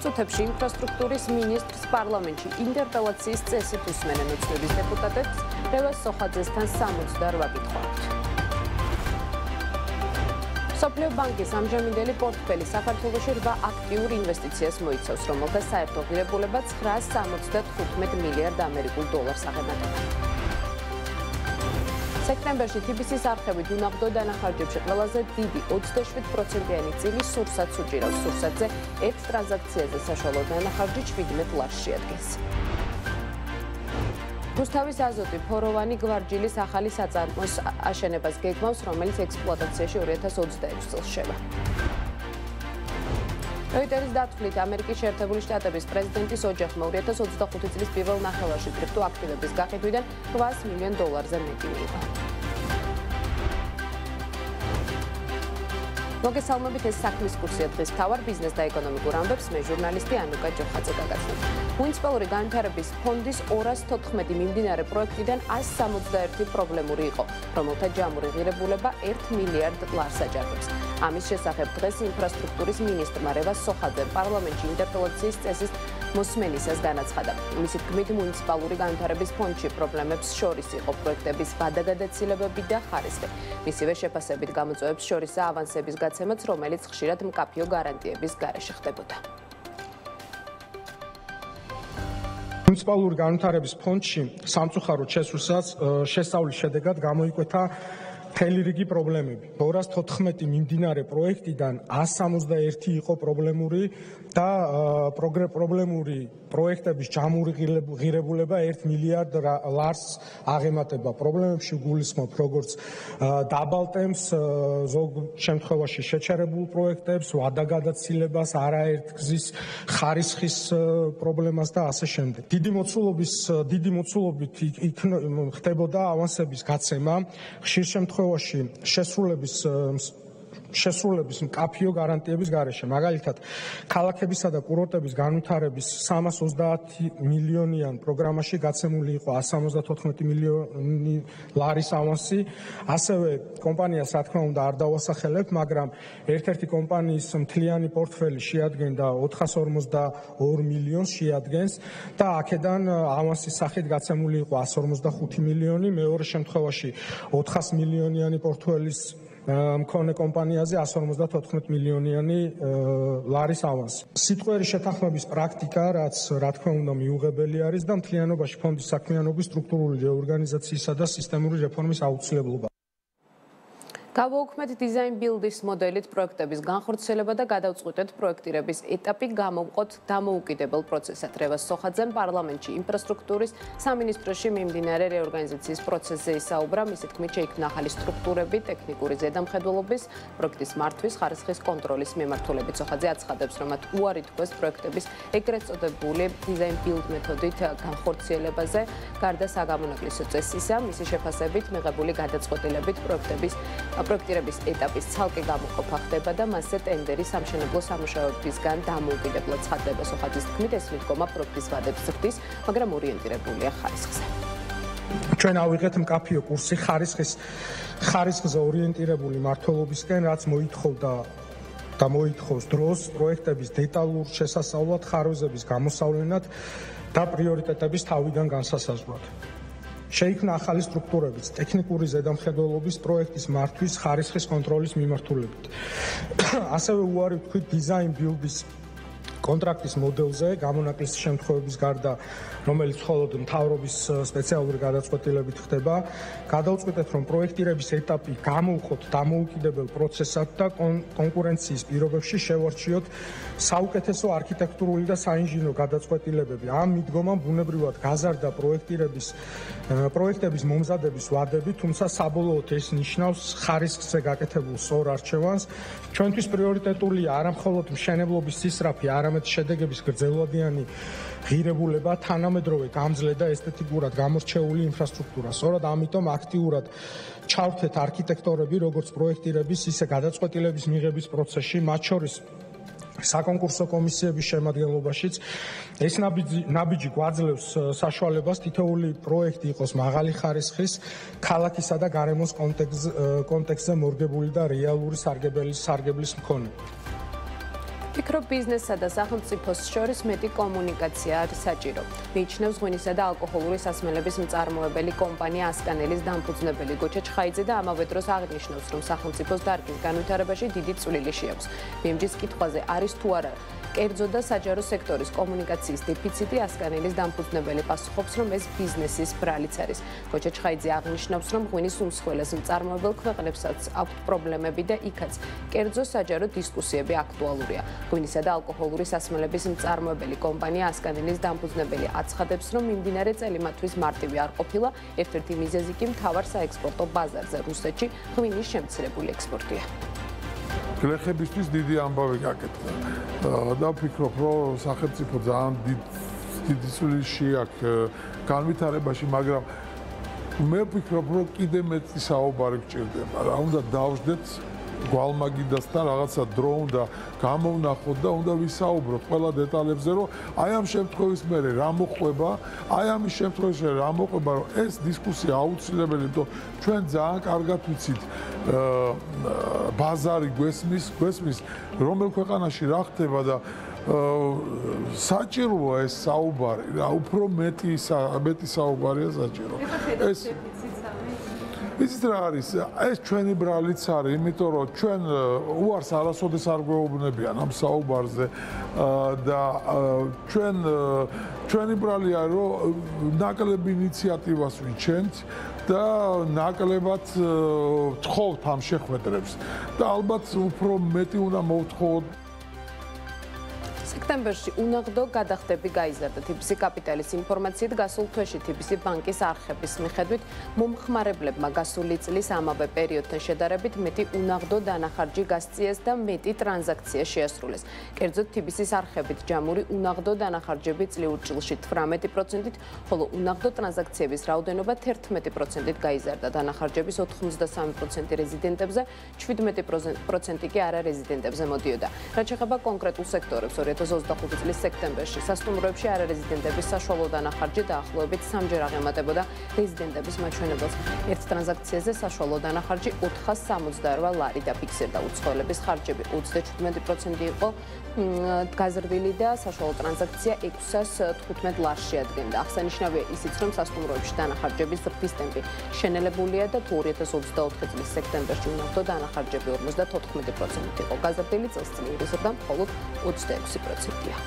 წუთებში ინფრასტრუქტურის მინისტრს პარლამენტში ინტერპელაციის წესით უსმენენ ოცნების დეპუტატებს რევაზ სოხაძესთან 68 კითხვა. მსოფლიო ბანკის ამჟამინდელი პორტფელი საქართველოში 8 აქტიურ ინვესტიციას მოიცავს, რომელთა საერთო ღირებულება 975 მილიარდ ამერიკულ დოლარს აღემატება. სექტემბერში TBC-ის არხებით უნაღდო დანახარჯებში ყველაზე დიდი 27%-იანი წილი სურსათს უჭირავს. სურსათზე ერთ ტრანზაქციაზე საშუალო დანახარჯი 17 ლარს შეადგენს. რუსთავის აზოტი ფოროვანი გვარჯილის ახალი საწარმოს აშენებას გეგმავს, რომელიც ექსპლუატაციაში 2026 წელს შევა. როიტერის დათვლით ამერიკის შეერთებული შტატების პრეზიდენტის ოჯახმა 2025 წლის პირველ ნახევარში კრიპტოაქტივების გაყიდვიდან $800 მილიონზე მეტი მიიღო. მოგესალმებით, ეს საქმის კურსია დღის მთავარ ბიზნეს და ეკონომიკურ ამბებს მე ჟურნალისტი ანუკა ჯოხაძე გაგაცნობ. მუნიციპალური განვითარების ფონდის 214 მიმდინარე პროექტიდან 161 პრობლემური იყო, რომელთა ჯამური ღირებულება 1 მილიარდ ლარს აჯარებს. ამის შესახებ დღეს ინფრასტრუქტურის მინისტრმა რევაზ სოხაძემ პარლამენტში ინტერპელაციის წესის მოსმენისას განაცხადა. მისი თქმით, მუნიციპალური განვითარების ფონდში პრობლემებს შორის იყო პროექტების ვადაგადაცილებები და ხარისხი. მისივე შეფასებით გამოწვევებს შორისაა ავანსების გაცემაც, რომელიც ხშირად მკაფიო გარანტიების გარეშე ხდებოდა. მუნიციპალური განვითარების ფონდში სამწუხაროდ შესწავლის შედეგად გამოიკვეთა მთელი რიგი პრობლემები. 214 მიმდინარე პროექტიდან 161 იყო პრობლემური და პრობლემური პროექტების ჯამური ღირებულება 1 მილიარდ ლარს აღემატება. პრობლემებში გულისხმობ როგორც დაბალ ტემპს, ზოგ შემთხვევაში შეჩერებულ პროექტებს, ვადაგადაცილებას, არაერთგზის ხარისხის პრობლემას და ასე შემდეგ. დიდი მოცულობით ხდებოდა ავანსების გაცემა, ხშირ შემთხვევაში შესრულების მკაფიო გარანტიების გარეშე. მაგალითად, ქალაქებისა და კურორტების განვითარების 330 მილიონიან პროგრამაში გაცემული იყო 174 მილიონი ლარის ავანსი. ასევე კომპანიას, რა თქმა უნდა, არ დავასახელებთ, მაგრამ ერთ-ერთი კომპანიის მთლიანი პორტფელი შეადგენდა 452 მილიონს შეადგენს და აქედან ავანსის სახით გაცემული იყო 155 მილიონი, მეორე შემთხვევაში 400 მილიონიანი პორტფელის მქონე კომპანიაზე 154 მილიონიანი ლარის ავანსი. სიტყვიერი შეთანხმების პრაქტიკა, რაც რა თქმა უნდა მიუღებელი არის და მთლიანობაში ფონდის საქმიანობის სტრუქტურული რეორგანიზაციისა და სისტემური რეფორმის აუცილებლობა. გავაუქმეთ დიზაინ ბილდის მოდელით პროექტების განხორციელება და გადავწყვიტეთ პროექტირების ეტაპი გამოვყოთ დამოუკიდებელ პროცესად. რევაზ სოხაძემ პარლამენტში ინფრასტრუქტურის სამინისტროში მიმდინარე რეორგანიზაციის პროცესზე ისაუბრა. მისი თქმით, შეიქმნა ახალი სტრუქტურები, ტექნიკური ზედამხედველობის, პროექტის მართვის, ხარისხის კონტროლის მიმართულებით. სოხაძე აცხადებს, რომ მათ უარი თქვეს პროექტების ეგრეთ წოდებული დიზაინ ბილდ მეთოდით განხორციელებაზე. გარდა საგამონაკლისო წესისა, მისი შეფასებით მიღებული გადაწყვეტილებით პროექტირების ეტაპის ცალკე გამოყოფა ხდება და მასზე ტენდერი სამშენებლო სამუშაოებისგან დამოუკიდებლად ცხადდება. სოხაძის თქმით, ეს მიდგომა პროექტის ვადებს ზრდის, მაგრამ ორიენტირებულია ხარისხზე. ჩვენ ავიღეთ მკაფიო კურსი ხარისხზე ორიენტირებული მართლობისკენ, რაც მოითხოვს დროს პროექტების დეტალურ შესასწავლად, ხარვეზების გამოსავლენად და პრიორიტეტების თავიდან განსასაზღვრად. შეიქმნა ახალი სტრუქტურებიც, ტექნიკური ზედამხედველობის, პროექტის მართვის, ხარისხის კონტროლის მიმართულებით. ასევე უარი ვთქვით დიზაინ ბილდის კონტრაქტის მოდელზე, გამონაკლისის შემთხვევების გარდა, რომელიც მხოლოდ მთავრობის სპეციალური გადაწყვეტილებით ხდება, გადავწყვიტეთ, რომ პროექტირების ეტაპი გამოვხოთ დამოუკიდებელ პროცესად და კონკურენციის პირობებში შევარჩიოთ საუკეთესო არქიტექტურული და საინჟინრო გადაწყვეტილებები. ამ მიდგომამ ბუნებრივად გაზარდა პროექტების მომზადების ვადები, თუმცა საბოლოოდ ეს ნიშნავს ხარისხზე გაკეთებულ სწორ არჩევანს. ჩვენთვის პრიორიტეტულია არა მხოლოდ მშენებლობის სისწრაფე, არამედ შედეგების გრძელვადიანი ღირებულება, თანამედროვე გამძლე და ესთეტიკურად გამორჩეული ინფრასტრუქტურა. სწორად ამიტომ აქტიურად ჩავთეთ არქიტექტორები, როგორც პროექტირების, ისე გადაწყვეტილების მიღების პროცესში, მათ შორის საკონკურსო კომისიების შემადგენლობაშიც. ეს ნაბიჯი გვაძლევს საშუალებას თითოეული პროექტი იყოს მაღალი ხარისხის, ქალაქისა და გარემოს კონტექსტზე მორგებული და რეალური სარგებლის მქონე. ფიქრობ ბიზნესსა და სახელმწიფოს შორის მეტი კომუნიკაცია არის საჭირო. მიიჩნევს ღვინისა და ალკოჰოლური სასმელების მწარმოებელი კომპანია ასკანელის დამფუძნებელი გოჩა ჩხაიძე და ამავე დროს აღნიშნავს, რომ სახელმწიფოს დარგის განვითარებაში დიდი წვლილი შეაქვს. BMG-ს კითხვაზე არის თუ არა კერძო და საჯარო სექტორის კომუნიკაციის დეფიციტი, ასკანელის დამფუძნებელი პასუხობს, რომ ეს ბიზნესის ბრალიც არის. გოჩა ჩხაიძე აღნიშნავს, რომ ღვინის უმსხვილეს მწარმოებელ ქვეყნებსაც აქვთ პრობლემები და იქაც კერძო საჯარო დისკუსიები აქტუალურია. ღვინისა და ალკოჰოლური სასმელების მწარმოებელი კომპანია ასკანელის დამფუძნებელი აცხადებს, რომ მიმდინარე წელი მათთვის მარტივი არ ყოფილა, ერთ-ერთი მიზეზი კი მთავარ საექსპორტო ბაზარზე რუსეთში ღვინის შემცირებული ექსპორტია. გლეხებისთვის დიდი ამბავი გაკეთდა და ვფიქრობ, რომ სახელმწიფო ძალიან დიდი წვლილი შეაქვს განვითარებაში, მაგრამ მე ვფიქრობ, რომ კიდე მეტი საუბარი გჭირდება. რა უნდა დავждეთ გვალმაგიდასთან რაღაცა დრო უნდა გამოვნახოთ და უნდა ვისაუბროთ ყველა დეტალებზე, რომ აი ამ შემთხვევის მერე რა მოხდება, აი ამის შემთხვევაში რა მოხდება, რომ ეს დისკუსია აუცილებელი, იმიტომ ჩვენ ძალიან კარგად ვიცით ბაზარი გვესმის რომელ ქვეყანაში რა ხდება და საჭიროა ეს საუბარი, რა უფრო მეტი საუბარია საჭირო. იცით რა არის? ეს ჩვენი ბრალიც არის, იმიტომ რომ ჩვენ უარს არასოდეს არ გვეუბნებიან ამ საუბარზე და ჩვენი ბრალია, რომ ნაკლებ ინიციატივას ვიჩენთ და ნაკლებად ვთხოვთ ამ შეხვედრებს და ალბათ უფრო მეტი უნდა მოვთხოვოთ. სექტემბერში უნაღდო გადახდები გაიზარდა TBC კაპიტალის ინფორმაციით გასულ თვეში TBC ბანკის არხების მიხედვით მომხმარებლებმა გასული წლის ამავე პერიოდთან შედარებით მეტი უნაღდო დანახარჯი გასწიეს და მეტი ტრანზაქცია შეასრულეს. კერძოდ TBC-ის არხებით ჯამური უნაღდო დანახარჯები წლიურ ჭილში 18%-ით, ხოლო უნაღდო ტრანზაქციების რაოდენობა 11%-ით გაიზარდა. დანახარჯების 83% რეზიდენტებზე, 17% კი არარეზიდენტებზე მოდიოდა. რაც შეეხება კონკრეტულ სექტორებს, 2025 წლის სექტემბერში სასტუმროებში არარეზიდენტების საშუალო დანახარჯი დაახლოებით 3-ჯერ აღემატებოდა რეზიდენტების მაჩვენებელს. ერთ ტრანზაქციაზე საშუალო დანახარჯი 468 ლარი დაფიქსირდა. უცხოელების ხარჯები 37% იყო გაზრდილი და საშუალო ტრანზაქცია 615 ლარს შეადგენდა. აღსანიშნავია ისიც, რომ სასტუმროებში დანახარჯების ზრდის ტემპი შენელებულია და 2024 წლის სექტემბერში უნაღდო დანახარჯები 54% იყო გაზრდილი, წელიწადური ზრდა მხოლოდ 26%-ია.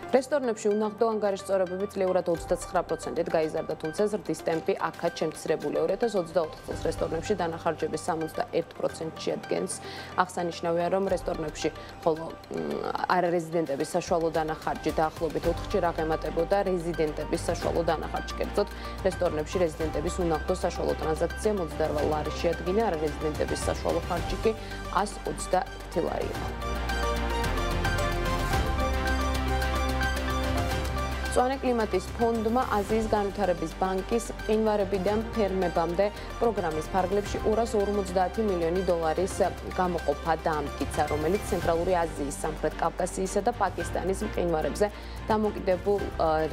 რესტორნებში უნაღდო ანგარიშწორებები წლიურად 29%-ით გაიზარდა, თუმცა ზრდის ტემპი აქაც შემცირებულია. 2024 წელს რესტორნებში დანახარჯების 61% შეადგენს. აღსანიშნავია, რომ რესტორნებში ხოლო არარეზიდენტების საშუალო დანახარჯი დაახლოებით 4-ჯერ აღემატებოდა რეზიდენტების საშუალო დანახარჯს. კერძოდ, რესტორნებში რეზიდენტების უნაღდო საშუალო ტრანზაქცია 28 ლარი შეადგინა, არარეზიდენტების საშუალო ხარჯი კი 121 ლარი იყო. მწვანე კლიმატის ფონდმა აზიის განვითარების ბანკის მყინვარებიდან ფერმებამდე პროგრამის ფარგლებში 250 მილიონი დოლარის გამოყოფა დაამტკიცა, რომელიც ცენტრალური აზიის, სამხრეთ კავკასიისა და პაკისტანის მყინვარებზე დამოკიდებულ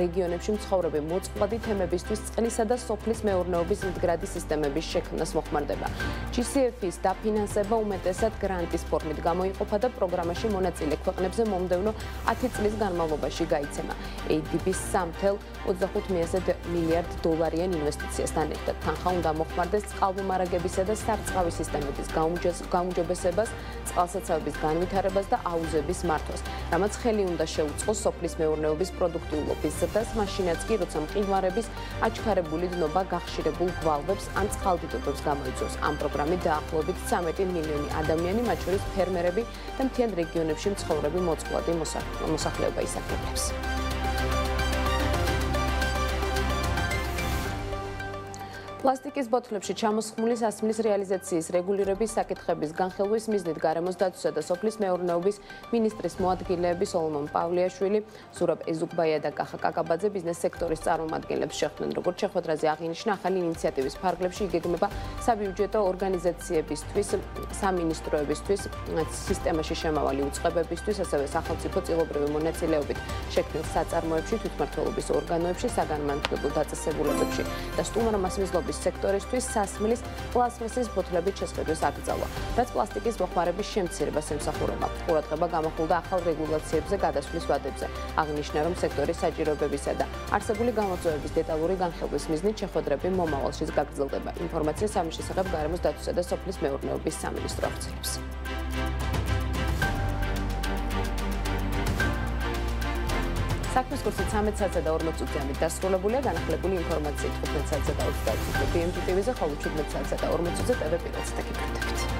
რეგიონებში მცხოვრები მოწყვლადი თემებისთვის წყლისა და სოფლის მეურნეობის მდგრადი სისტემების შექმნას მოხმარდება. GCF-ის დაფინანსება უმეტესად გრანტის ფორმით გამოიყოფა და პროგრამაში მონაწილე ქვეყნებზე მომდევნო 10 წლის განმავლობაში გაიცემა. ADB-ის 3.25 მილიარდ დოლარიან ინვესტიციასთან ერთად თანხა უნდა მოხმარდეს წყალმომარაგებისა და სარწყავი სისტემების გაუმჯობესებას, წყალსაცავების განვითარებას და აუზების მართვას, რამაც ხელი უნდა შეუწყოს სოფლის მეურნეობის პროდუქტიულობის ზრდას, მაშინაც კი, როცა მყინვარების აჩქარებული დნობა გახშირებულ გვალვებს ან წყალდიდობებს გამოიწვევს. ამ პროგრამით დაახლოებით 13 მილიონი ადამიანი, მათ შორის ფერმერები და მთიან რეგიონებში მცხოვრები მოწყვლადი მოსახლეობა ისარგებლებს. პლასტიკის ბოთლებში ჩამოსხმული სასმლის რეალიზაციის რეგულირების საკითხების განხილვის მიზნით გარემოს დაცვისა და სოფლის მეურნეობის მინისტრის მოადგილეები სოლომონ პავლიაშვილი, ზურაბ ეზუკბაია და კახა კაკაბაძე ბიზნეს სექტორის წარმომადგენლებს შეხვდნენ. როგორც შეხვედრაზე აღინიშნა, ახალი ინიციატივის ფარგლებში იგეგმება საბიუჯეტო ორგანიზაციებისთვის, სამინისტროებისთვის, სისტემაში შემავალი უწყებებისთვის, ასევე სახელმწიფო წილობრივი მონაწილეობით შექმნილ საწარმოებში, თვითმმართველობის ორგანოებში, საგანმანათლებლო დაწესებულებებში და სტუმარ მასმიზლობის მრეწველობის სექტორისთვის სასმლის პლასმასის ბოთლებით შესყიდვის აკრძალვა, რაც პლასტიკის მოხმარების შემცირებას ემსახურება. ყურადღება გამახვილდა ახალ რეგულაციებზე გადასვლის ვადებზე. აღნიშნა, რომ სექტორის საჭიროებებისა და არსებული გამოწვევების დეტალური განხილვის მიზნით შეხვედრები მომავალშიც გაგრძელდება. ინფორმაციას ამის შესახებ გარემოს დაცვისა და სოფლის მეურნეობის სამინისტრო აღწერს. საქმის კურსი 13 საათსა და 40 წუთზე ამით დასრულებულია. განახლებული ინფორმაციით 15 საათსა და 30 წუთზე BMG TV-ზე, ხოლო 17 საათსა და 40 წუთზე TV Pilot's-თან გიკეთებთ.